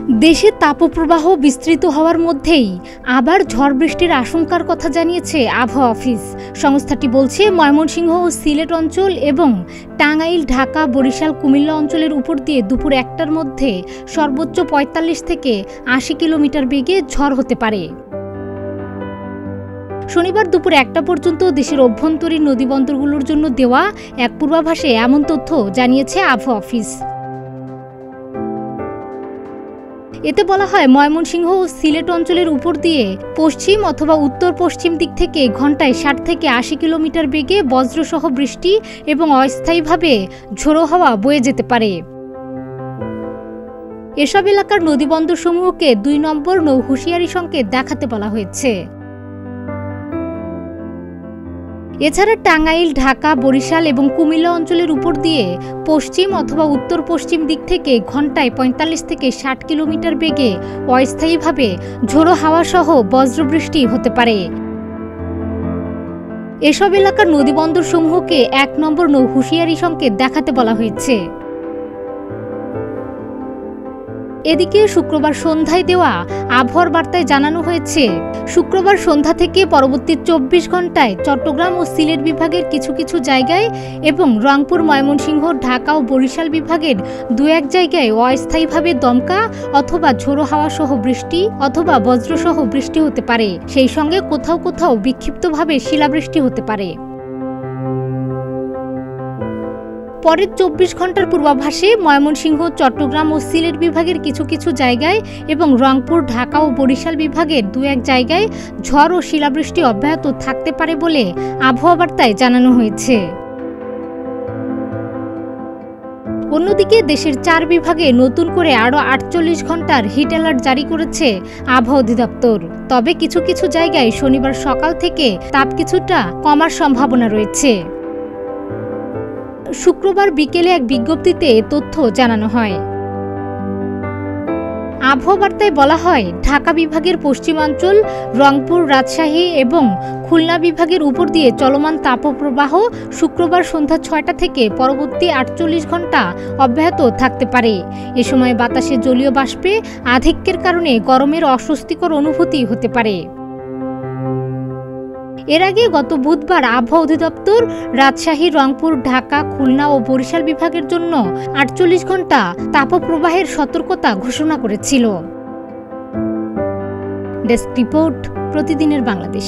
দেশে তাপপ্রবাহ বিস্তৃত হওয়ার মধ্যেই আবার ঝড় বৃষ্টির আশঙ্কার কথা জানিয়েছে আবহাওয়া অফিস। সংস্থাটি বলছে, ময়মনসিংহ ও সিলেট অঞ্চল এবং টাঙ্গাইল, ঢাকা, বরিশাল, কুমিল্লা অঞ্চলের উপর দিয়ে দুপুর ১টার মধ্যে সর্বোচ্চ ৪৫ থেকে ৮০ কিলোমিটার বেগে ঝড় হতে পারে। শনিবার দুপুর ১টা পর্যন্ত দেশের অভ্যন্তরীণ নদীবন্দরগুলোর জন্য দেওয়া এক পূর্বাভাসে এমন তথ্য জানিয়েছে আবহাওয়া অফিস। এতে বলা হয়, ময়মনসিংহ ও সিলেট অঞ্চলের উপর দিয়ে পশ্চিম অথবা উত্তর পশ্চিম দিক থেকে ঘন্টায় ৬০ থেকে ৮০ কিলোমিটার বেগে বজ্রসহ বৃষ্টি এবং অস্থায়ীভাবে ঝোড়ো হাওয়া বয়ে যেতে পারে। এসব এলাকার নদীবন্দরসমূহকে ২ নম্বর নৌ হুঁশিয়ারি সংকেত দেখাতে বলা হয়েছে। এছাড়া টাঙ্গাইল, ঢাকা, বরিশাল এবং কুমিল্লা অঞ্চলের উপর দিয়ে পশ্চিম অথবা উত্তর পশ্চিম দিক থেকে ঘন্টায় ৪৫ থেকে ৬০ কিলোমিটার বেগে অস্থায়ীভাবে ঝোড়ো হাওয়া সহ বজ্রবৃষ্টি হতে পারে। এসব এলাকার নদীবন্দরসমূহকে ১ নম্বর নৌ হুঁশিয়ারি সংকেত দেখাতে বলা হয়েছে। এদিকে শুক্রবার সন্ধ্যায় দেওয়া আবহাওয়ার বার্তায় জানানো হয়েছে, শুক্রবার সন্ধ্যা থেকে পরবর্তী ২৪ ঘন্টায় চট্টগ্রাম ও সিলেট বিভাগের কিছু কিছু জায়গায় এবং রংপুর, ময়মনসিংহ, ঢাকা ও বরিশাল বিভাগের ২-১ জায়গায় অস্থায়ীভাবে দমকা অথবা ঝোড়ো হাওয়া সহ বৃষ্টি অথবা বজ্রসহ বৃষ্টি হতে পারে। সেই সঙ্গে কোথাও কোথাও বিক্ষিপ্তভাবে শিলাবৃষ্টি হতে পারে। পরের ২৪ ঘন্টার পূর্বাভাসে ময়মনসিংহ, চট্টগ্রাম ও সিলেট বিভাগের কিছু কিছু জায়গায় এবং রংপুর, ঢাকা ও বরিশাল বিভাগের ২-১ জায়গায় ঝড় ও শিলাবৃষ্টি অব্যাহত থাকতে পারে বলে আবহাওয়া বার্তায় জানানো হয়েছে। অন্যদিকে দেশের ৪ বিভাগে নতুন করে আরও ৪৮ ঘন্টার হিট অ্যালার্ট জারি করেছে আবহাওয়া অধিদপ্তর। তবে কিছু কিছু জায়গায় শনিবার সকাল থেকে তাপ কিছুটা কমার সম্ভাবনা রয়েছে। শুক্রবার বিকেলে এক বিজ্ঞপ্তিতে তথ্য জানানো হয়। আবহাওয়া বার্তায় বলা হয়, ঢাকা বিভাগের পশ্চিমাঞ্চল, রংপুর, রাজশাহী এবং খুলনা বিভাগের উপর দিয়ে চলমান তাপপ্রবাহ শুক্রবার সন্ধ্যা ৬টা থেকে পরবর্তী ৪৮ ঘন্টা অব্যাহত থাকতে পারে। এ সময় বাতাসে জলীয় বাষ্পে আধিক্যের কারণে গরমের অস্বস্তিকর অনুভূতি হতে পারে। এর আগে গত বুধবার আবহাওয়া অধিদপ্তর রাজশাহী, রংপুর, ঢাকা, খুলনা ও বরিশাল বিভাগের জন্য ৪৮ ঘন্টা তাপপ্রবাহের সতর্কতা ঘোষণা করেছিল। ডেস্ক রিপোর্ট, প্রতিদিনের বাংলাদেশ।